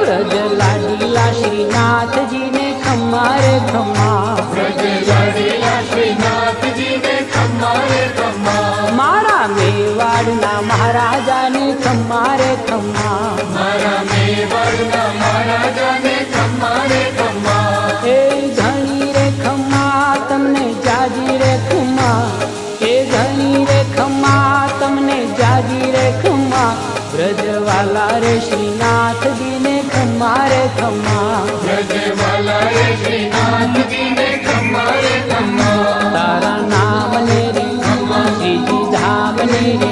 વ્રજ લાડીલા શ્રીનાથજીને ખમ્મા રે ખમ્મા, વ્રજ લાડીલા શ્રીનાથજીને ખમ્મા રે ખમ્મા, મારા મેવાડના મહારાજાને ખમ્મા રે ખમ્મા, મારા મેવાડના મહારાજાને ખમ્મા રે ખમ્મા, એ ઘણી રે ખમ્મા તમને જાજી રે ખમ્મા, એ ઘણી રે ખમ્મા તમને જાજી રે ખમ્મા, વ્રજવાલા રે શ્રીનાથજીને ખમ્મા રે ખમ્મા, વ્રજવાલા રે શ્રીનાથજીને ખમ્મા રે ખમ્મા, તારા નામને રે શ્રીજી ધામને રે